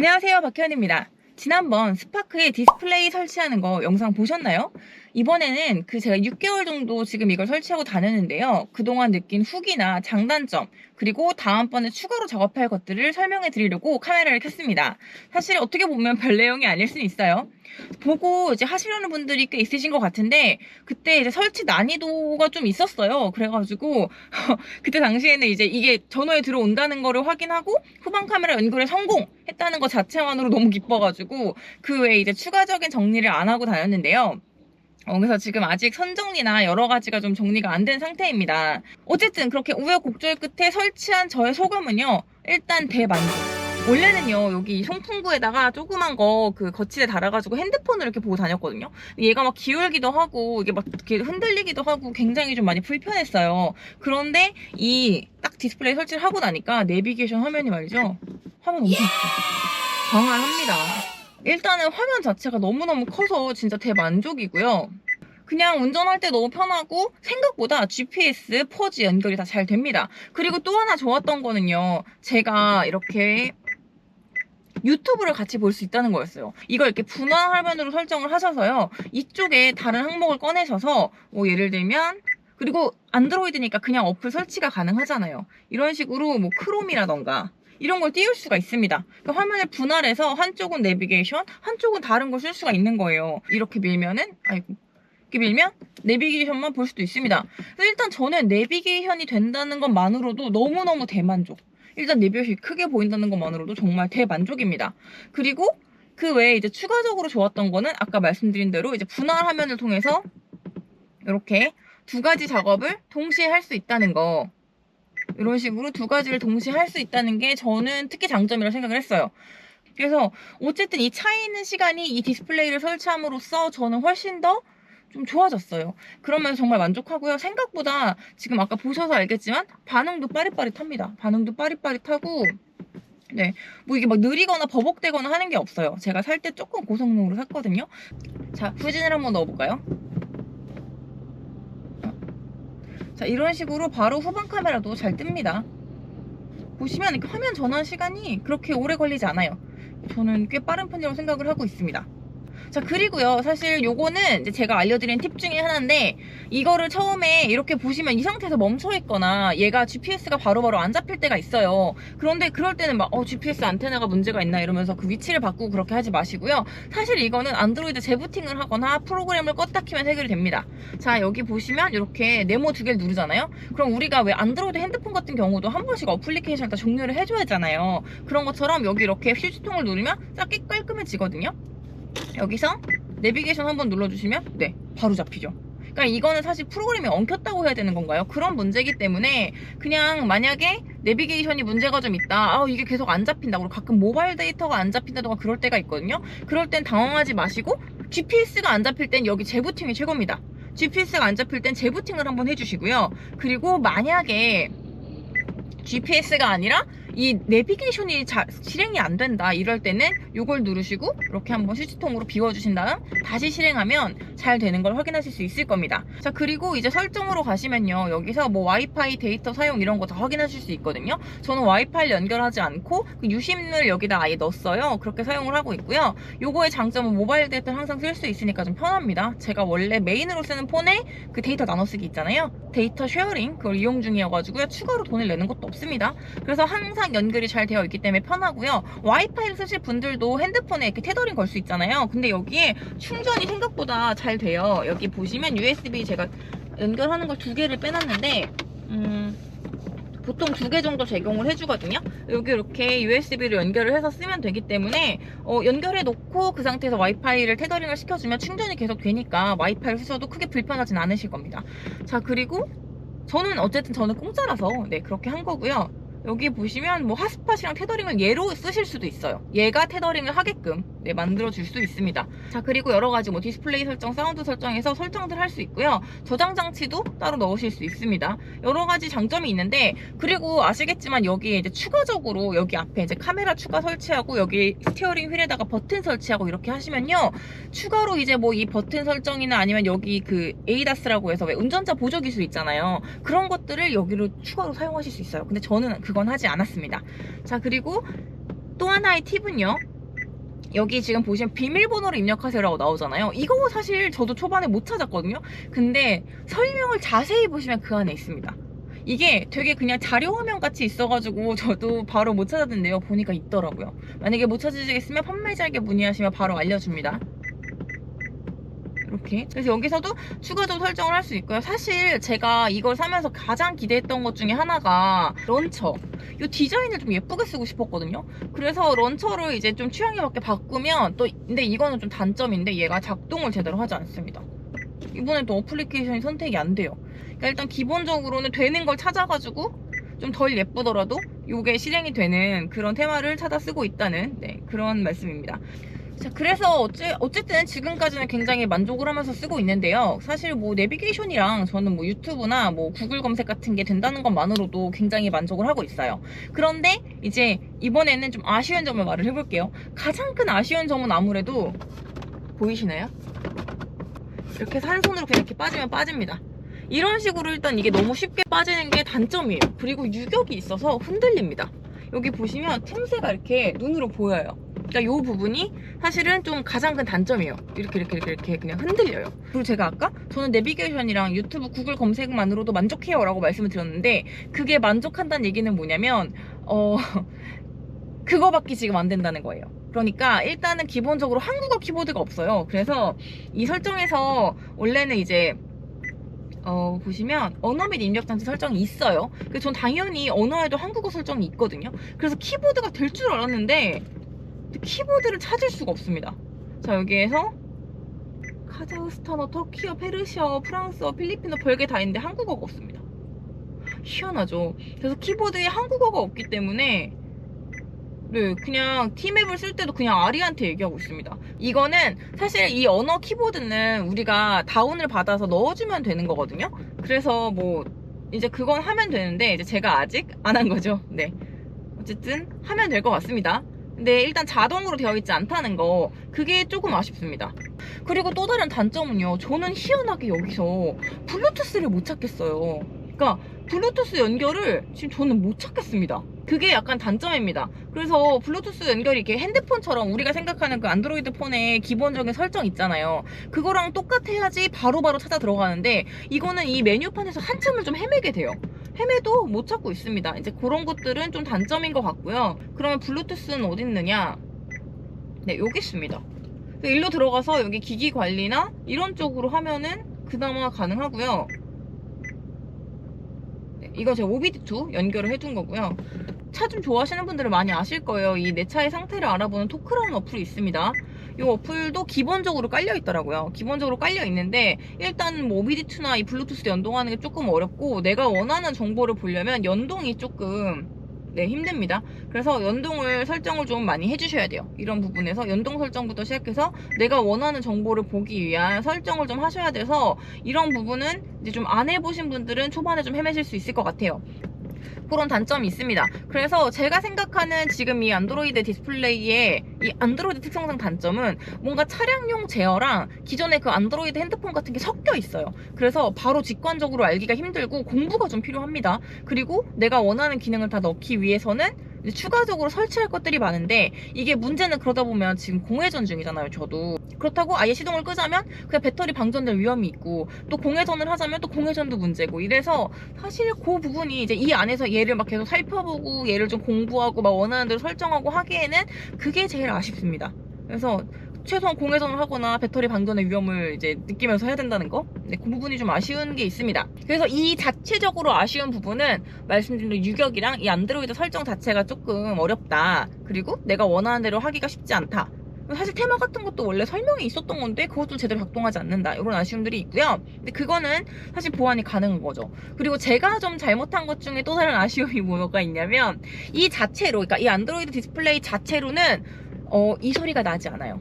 안녕하세요, 박혜연입니다. 지난번 스파크에 디스플레이 설치하는 거 영상 보셨나요? 이번에는 제가 6개월 정도 지금 이걸 설치하고 다녔는데요. 그동안 느낀 후기나 장단점, 그리고 다음번에 추가로 작업할 것들을 설명해 드리려고 카메라를 켰습니다. 사실 어떻게 보면 별 내용이 아닐 수는 있어요. 보고 이제 하시려는 분들이 꽤 있으신 것 같은데, 그때 이제 설치 난이도가 좀 있었어요. 그래가지고, 그때 당시에는 이제 이게 전원에 들어온다는 거를 확인하고 후방 카메라 연결에 성공했다는 것 자체만으로 너무 기뻐가지고 그 외에 이제 추가적인 정리를 안 하고 다녔는데요. 그래서 지금 아직 선정리나 여러 가지가 좀 정리가 안 된 상태입니다. 어쨌든 그렇게 우여곡절 끝에 설치한 저의 소감은요, 일단 대만족. 원래는요, 여기 송풍구에다가 조그만 거 거치대 달아가지고 핸드폰을 이렇게 보고 다녔거든요. 얘가 막 기울기도 하고 이게 막 이렇게 흔들리기도 하고 굉장히 좀 많이 불편했어요. 그런데 이 딱 디스플레이 설치를 하고 나니까 내비게이션 화면이 말이죠, 화면 엄청 커. 광활합니다. 일단은 화면 자체가 너무너무 커서 진짜 대만족이고요. 그냥 운전할 때 너무 편하고 생각보다 GPS, 퍼지 연결이 다 잘 됩니다. 그리고 또 하나 좋았던 거는요, 제가 이렇게 유튜브를 같이 볼 수 있다는 거였어요. 이걸 이렇게 분화 화면으로 설정을 하셔서요, 이쪽에 다른 항목을 꺼내셔서 뭐 예를 들면, 그리고 안드로이드니까 그냥 어플 설치가 가능하잖아요. 이런 식으로 뭐 크롬이라던가 이런 걸 띄울 수가 있습니다. 그러니까 화면을 분할해서 한쪽은 내비게이션, 한쪽은 다른 걸 쓸 수가 있는 거예요. 이렇게 밀면은, 이렇게 밀면 내비게이션만 볼 수도 있습니다. 그래서 일단 저는 내비게이션이 된다는 것만으로도 너무너무 대만족. 일단 내비게이션이 크게 보인다는 것만으로도 정말 대만족입니다. 그리고 그 외에 이제 추가적으로 좋았던 거는 아까 말씀드린 대로 이제 분할 화면을 통해서 이렇게 두 가지 작업을 동시에 할 수 있다는 거. 이런 식으로 두 가지를 동시에 할 수 있다는 게 저는 특히 장점이라고 생각을 했어요. 그래서 어쨌든 이 차이 있는 시간이 이 디스플레이를 설치함으로써 저는 훨씬 더 좀 좋아졌어요. 그러면서 정말 만족하고요. 생각보다 지금 아까 보셔서 알겠지만 반응도 빠릿빠릿합니다. 반응도 빠릿빠릿하고, 네, 뭐 이게 막 느리거나 버벅대거나 하는 게 없어요. 제가 살 때 조금 고성능으로 샀거든요. 자, 후진을 한번 넣어볼까요? 자, 이런 식으로 바로 후방 카메라도 잘 뜹니다. 보시면 이렇게 화면 전환 시간이 그렇게 오래 걸리지 않아요. 저는 꽤 빠른 편이라고 생각을 하고 있습니다. 자, 그리고요, 사실 요거는 이제 제가 알려드린 팁 중에 하나인데, 이거를 처음에 이렇게 보시면 이 상태에서 멈춰있거나 얘가 GPS가 바로바로 안 잡힐 때가 있어요. 그런데 그럴 때는 막 GPS 안테나가 문제가 있나 이러면서 그 위치를 바꾸고 그렇게 하지 마시고요. 사실 이거는 안드로이드 재부팅을 하거나 프로그램을 껐다 키면 해결이 됩니다. 자, 여기 보시면 이렇게 네모 두 개를 누르잖아요. 그럼 우리가 왜 안드로이드 핸드폰 같은 경우도 한 번씩 어플리케이션을 다 종료를 해줘야 하잖아요. 그런 것처럼 여기 이렇게 휴지통을 누르면 싹 깔끔해지거든요. 여기서 내비게이션 한번 눌러주시면 네, 바로 잡히죠. 그러니까 이거는 사실 프로그램이 엉켰다고 해야 되는 건가요? 그런 문제이기 때문에 그냥 만약에 내비게이션이 문제가 좀 있다, 이게 계속 안 잡힌다, 그리고 가끔 모바일 데이터가 안 잡힌다던가 그럴 때가 있거든요. 그럴 땐 당황하지 마시고 GPS가 안 잡힐 땐 여기 재부팅이 최고입니다. GPS가 안 잡힐 땐 재부팅을 한번 해주시고요. 그리고 만약에 GPS가 아니라 이 내비게이션이 실행이 안 된다 이럴 때는 이걸 누르시고 이렇게 한번 휴지통으로 비워주신 다음 다시 실행하면 잘 되는 걸 확인하실 수 있을 겁니다. 자, 그리고 이제 설정으로 가시면요, 여기서 뭐 와이파이 데이터 사용 이런 거 다 확인하실 수 있거든요. 저는 와이파이를 연결하지 않고 그 유심을 여기다 아예 넣었어요. 그렇게 사용을 하고 있고요. 요거의 장점은 모바일 데이터를 항상 쓸 수 있으니까 좀 편합니다. 제가 원래 메인으로 쓰는 폰에 그 데이터 나눠쓰기 있잖아요. 데이터 쉐어링 그걸 이용 중이어가지고요, 추가로 돈을 내는 것도 없습니다. 그래서 항상 연결이 잘 되어 있기 때문에 편하고요. 와이파이를 쓰실 분들도 핸드폰에 이렇게 테더링 걸 수 있잖아요. 근데 여기에 충전이 생각보다 잘 돼요. 여기 보시면 USB 제가 연결하는 걸 두 개를 빼놨는데 보통 두 개 정도 제공을 해주거든요. 여기 이렇게 USB를 연결을 해서 쓰면 되기 때문에 연결해 놓고 그 상태에서 와이파이를 테더링을 시켜주면 충전이 계속 되니까 와이파이를 쓰셔도 크게 불편하진 않으실 겁니다. 자, 그리고 저는 공짜라서 네, 그렇게 한 거고요. 여기 보시면 뭐 핫스팟이랑 테더링을 얘로 쓰실 수도 있어요. 얘가 테더링을 하게끔 네, 만들어 줄 수 있습니다. 자, 그리고 여러 가지 뭐 디스플레이 설정, 사운드 설정해서 설정들 할 수 있고요. 저장 장치도 따로 넣으실 수 있습니다. 여러 가지 장점이 있는데, 그리고 아시겠지만 여기에 이제 추가적으로 여기 앞에 이제 카메라 추가 설치하고 여기 스티어링 휠에다가 버튼 설치하고 이렇게 하시면요, 추가로 이제 뭐 이 버튼 설정이나 아니면 여기 그 에이다스라고 해서 왜 운전자 보조 기술 있잖아요. 그런 것들을 여기로 추가로 사용하실 수 있어요. 근데 저는 그건 하지 않았습니다. 자, 그리고 또 하나의 팁은요, 여기 지금 보시면 비밀번호를 입력하세요라고 나오잖아요. 이거 사실 저도 초반에 못 찾았거든요. 근데 설명을 자세히 보시면 그 안에 있습니다. 이게 되게 그냥 자료 화면 같이 있어가지고 저도 바로 못 찾았는데요. 보니까 있더라고요. 만약에 못 찾으시겠으면 판매자에게 문의하시면 바로 알려줍니다. 이렇게. 그래서 여기서도 추가적으로 설정을 할 수 있고요. 사실 제가 이걸 사면서 가장 기대했던 것 중에 하나가 런처. 이 디자인을 좀 예쁘게 쓰고 싶었거든요. 그래서 런처를 이제 좀 취향에 맞게 바꾸면 또, 근데 이거는 좀 단점인데 얘가 작동을 제대로 하지 않습니다. 이번엔 또 어플리케이션이 선택이 안 돼요. 그러니까 일단 기본적으로는 되는 걸 찾아가지고 좀 덜 예쁘더라도 이게 실행이 되는 그런 테마를 찾아 쓰고 있다는 그런 말씀입니다. 자, 그래서 어쨌든 지금까지는 굉장히 만족을 하면서 쓰고 있는데요. 사실 뭐 내비게이션이랑 저는 뭐 유튜브나 뭐 구글 검색 같은 게 된다는 것만으로도 굉장히 만족을 하고 있어요. 그런데 이제 이번에는 좀 아쉬운 점을 말을 해볼게요. 가장 큰 아쉬운 점은 아무래도 보이시나요? 이렇게 한 손으로 그냥 이렇게 빠지면 빠집니다. 이런 식으로 일단 이게 너무 쉽게 빠지는 게 단점이에요. 그리고 유격이 있어서 흔들립니다. 여기 보시면 틈새가 이렇게 눈으로 보여요. 그러니까 이 부분이 사실은 좀 가장 큰 단점이에요. 이렇게 그냥 흔들려요. 그리고 제가 아까 저는 내비게이션이랑 유튜브 구글 검색만으로도 만족해요 라고 말씀을 드렸는데 그게 만족한다는 얘기는 뭐냐면 그거밖에 지금 안 된다는 거예요. 그러니까 일단은 기본적으로 한국어 키보드가 없어요. 그래서 이 설정에서 원래는 이제 보시면 언어 및 입력 장치 설정이 있어요. 그래서 전 당연히 언어에도 한국어 설정이 있거든요. 그래서 키보드가 될 줄 알았는데 키보드를 찾을 수가 없습니다. 자, 여기에서 카자흐스탄어, 터키어, 페르시아어, 프랑스어, 필리핀어 별게 다 있는데 한국어가 없습니다. 희한하죠. 그래서 키보드에 한국어가 없기 때문에 그냥 T맵을 쓸 때도 그냥 아리한테 얘기하고 있습니다. 이거는 사실 이 언어 키보드는 우리가 다운을 받아서 넣어주면 되는 거거든요. 그래서 뭐 이제 그건 하면 되는데 이제 제가 아직 안 한 거죠. 어쨌든 하면 될 것 같습니다. 근데 일단 자동으로 되어 있지 않다는 거, 그게 조금 아쉽습니다. 그리고 또 다른 단점은요, 저는 희한하게 여기서 블루투스를 못 찾겠어요. 그러니까 블루투스 연결을 지금 저는 못 찾겠습니다. 그게 약간 단점입니다. 그래서 블루투스 연결이 이렇게 핸드폰처럼 우리가 생각하는 그 안드로이드 폰의 기본적인 설정 있잖아요. 그거랑 똑같아야지 바로바로 찾아 들어가는데 이거는 이 메뉴판에서 한참을 좀 헤매게 돼요. 헤매도 못 찾고 있습니다. 이제 그런 것들은 좀 단점인 것 같고요. 그러면 블루투스는 어디 있느냐? 여기 있습니다. 일로 들어가서 여기 기기 관리나 이런 쪽으로 하면은 그나마 가능하고요. 이거 제가 OBD2 연결을 해둔 거고요. 차 좀 좋아하시는 분들은 많이 아실 거예요. 이 내 차의 상태를 알아보는 토크라는 어플이 있습니다. 이 어플도 기본적으로 깔려 있더라고요. 기본적으로 깔려 있는데 일단 뭐 OBD2나 이 블루투스 연동하는 게 조금 어렵고 내가 원하는 정보를 보려면 연동이 조금 힘듭니다. 그래서 연동을 설정을 좀 많이 해주셔야 돼요. 이런 부분에서 연동 설정부터 시작해서 내가 원하는 정보를 보기 위한 설정을 좀 하셔야 돼서 이런 부분은 이제 좀 안 해보신 분들은 초반에 좀 헤매실 수 있을 것 같아요. 그런 단점이 있습니다. 그래서 제가 생각하는 지금 이 안드로이드 디스플레이의 이 안드로이드 특성상 단점은 뭔가 차량용 제어랑 기존의 그 안드로이드 핸드폰 같은 게 섞여 있어요. 그래서 바로 직관적으로 알기가 힘들고 공부가 좀 필요합니다. 그리고 내가 원하는 기능을 다 넣기 위해서는 이제 추가적으로 설치할 것들이 많은데 이게 문제는 그러다 보면 지금 공회전 중이잖아요, 저도. 그렇다고 아예 시동을 끄자면 그냥 배터리 방전될 위험이 있고 또 공회전을 하자면 또 공회전도 문제고 이래서 사실 그 부분이 이제 이 안에서 얘를 막 계속 살펴보고 얘를 좀 공부하고 막 원하는 대로 설정하고 하기에는 그게 제일 아쉽습니다. 그래서 최소한 공회전을 하거나 배터리 방전의 위험을 이제 느끼면서 해야 된다는 거? 그 부분이 좀 아쉬운 게 있습니다. 그래서 이 자체적으로 아쉬운 부분은 말씀드린 유격이랑 이 안드로이드 설정 자체가 조금 어렵다. 그리고 내가 원하는 대로 하기가 쉽지 않다. 사실 테마 같은 것도 원래 설명이 있었던 건데 그것도 제대로 작동하지 않는다. 이런 아쉬움들이 있고요. 근데 그거는 사실 보완이 가능한 거죠. 그리고 제가 좀 잘못한 것 중에 또 다른 아쉬움이 뭐가 있냐면 이 자체로, 그러니까 이 안드로이드 디스플레이 자체로는 이 소리가 나지 않아요.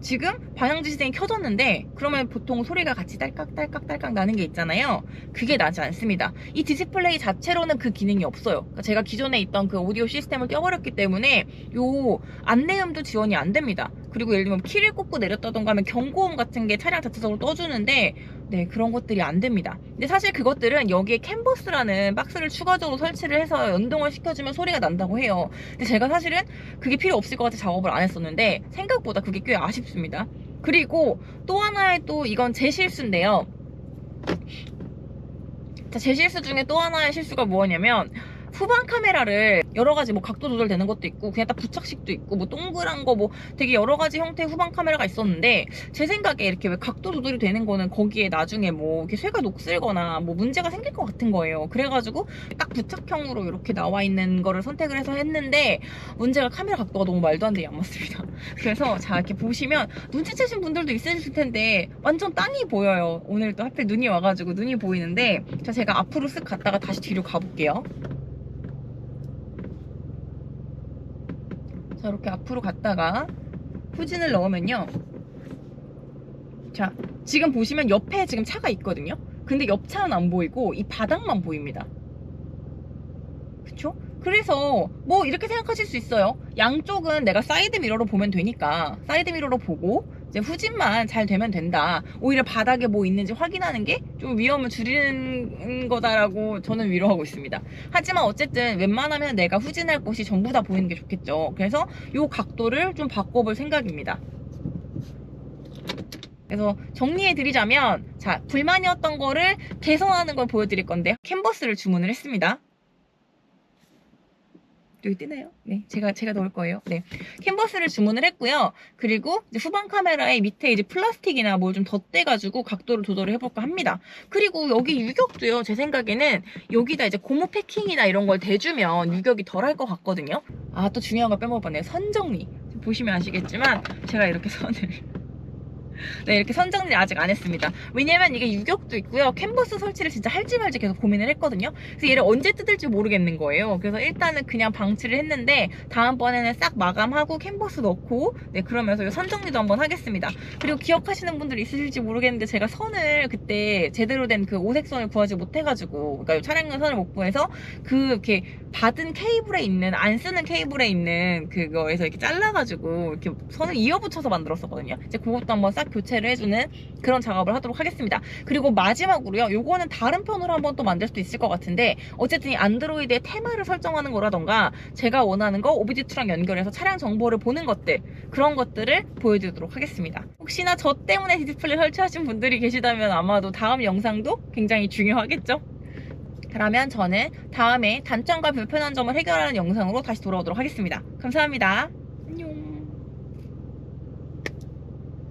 지금 방향지시등이 켜졌는데 그러면 보통 소리가 같이 딸깍딸깍딸깍 나는 게 있잖아요. 그게 나지 않습니다. 이 디스플레이 자체로는 그 기능이 없어요. 그러니까 제가 기존에 있던 그 오디오 시스템을 껴버렸기 때문에 요 안내음도 지원이 안 됩니다. 그리고 예를 들면 키를 꽂고 내렸다던가 하면 경고음 같은 게 차량 자체적으로 떠주는데 네, 그런 것들이 안 됩니다. 근데 사실 그것들은 여기에 캔버스라는 박스를 추가적으로 설치를 해서 연동을 시켜주면 소리가 난다고 해요. 근데 제가 사실은 그게 필요 없을 것 같아 작업을 안 했었는데 생각보다 그게 꽤 아쉽습니다. 그리고 또 하나의 또 이건 제 실수인데요. 자, 제 실수 중에 또 하나의 실수가 뭐냐면 후방 카메라를 여러 가지 뭐 각도 조절되는 것도 있고 그냥 딱 부착식도 있고 뭐 동그란 거 뭐 되게 여러 가지 형태의 후방 카메라가 있었는데 제 생각에 이렇게 왜 각도 조절이 되는 거는 거기에 나중에 뭐 이렇게 쇠가 녹슬거나 뭐 문제가 생길 것 같은 거예요. 그래가지고 딱 부착형으로 이렇게 나와 있는 거를 선택을 해서 했는데 문제가 카메라 각도가 너무 말도 안 되게 안 맞습니다. 그래서 자 이렇게 보시면 눈치채신 분들도 있으실 텐데 완전 땅이 보여요. 오늘 또 하필 눈이 와가지고 눈이 보이는데 자 제가 앞으로 쓱 갔다가 다시 뒤로 가볼게요. 자 이렇게 앞으로 갔다가 후진을 넣으면요, 자 지금 보시면 옆에 지금 차가 있거든요. 근데 옆차는 안 보이고 이 바닥만 보입니다. 그쵸? 그래서 뭐 이렇게 생각하실 수 있어요. 양쪽은 내가 사이드 미러로 보면 되니까 사이드 미러로 보고 이제 후진만 잘 되면 된다. 오히려 바닥에 뭐 있는지 확인하는 게 좀 위험을 줄이는 거다라고 저는 위로하고 있습니다. 하지만 어쨌든 웬만하면 내가 후진할 곳이 전부 다 보이는 게 좋겠죠. 그래서 이 각도를 좀 바꿔볼 생각입니다. 그래서 정리해드리자면 자 불만이었던 거를 개선하는 걸 보여드릴 건데 캔버스를 주문을 했습니다. 여기 뜨나요? 네, 제가 넣을 거예요. 네, 캔버스를 주문을 했고요. 그리고 이제 후방 카메라에 밑에 이제 플라스틱이나 뭘 좀 덧대가지고 각도를 조절을 해볼까 합니다. 그리고 여기 유격도요. 제 생각에는 여기다 이제 고무 패킹이나 이런 걸 대주면 유격이 덜할 것 같거든요. 아, 또 중요한 걸 빼먹었네요. 선 정리. 보시면 아시겠지만 제가 이렇게 선을 네, 이렇게 선 정리를 아직 안 했습니다. 왜냐면 이게 유격도 있고요. 캔버스 설치를 진짜 할지 말지 계속 고민을 했거든요. 그래서 얘를 언제 뜯을지 모르겠는 거예요. 그래서 일단은 그냥 방치를 했는데 다음번에는 싹 마감하고 캔버스 넣고 네, 그러면서 이 선 정리도 한번 하겠습니다. 그리고 기억하시는 분들 있으실지 모르겠는데 제가 선을 그때 제대로 된 그 오색선을 구하지 못해가지고 그러니까 차량용 선을 못 구해서 그 이렇게 받은 케이블에 있는 안 쓰는 케이블에 있는 그거에서 이렇게 잘라가지고 이렇게 선을 이어붙여서 만들었었거든요. 이제 그것도 한번 싹 교체를 해주는 그런 작업을 하도록 하겠습니다. 그리고 마지막으로요, 요거는 다른 편으로 한번 또 만들 수도 있을 것 같은데 어쨌든 이 안드로이드의 테마를 설정하는 거라던가 제가 원하는 거 오비디2랑 연결해서 차량 정보를 보는 것들 그런 것들을 보여드리도록 하겠습니다. 혹시나 저 때문에 디스플레이 설치하신 분들이 계시다면 아마도 다음 영상도 굉장히 중요하겠죠? 그러면 저는 다음에 단점과 불편한 점을 해결하는 영상으로 다시 돌아오도록 하겠습니다. 감사합니다.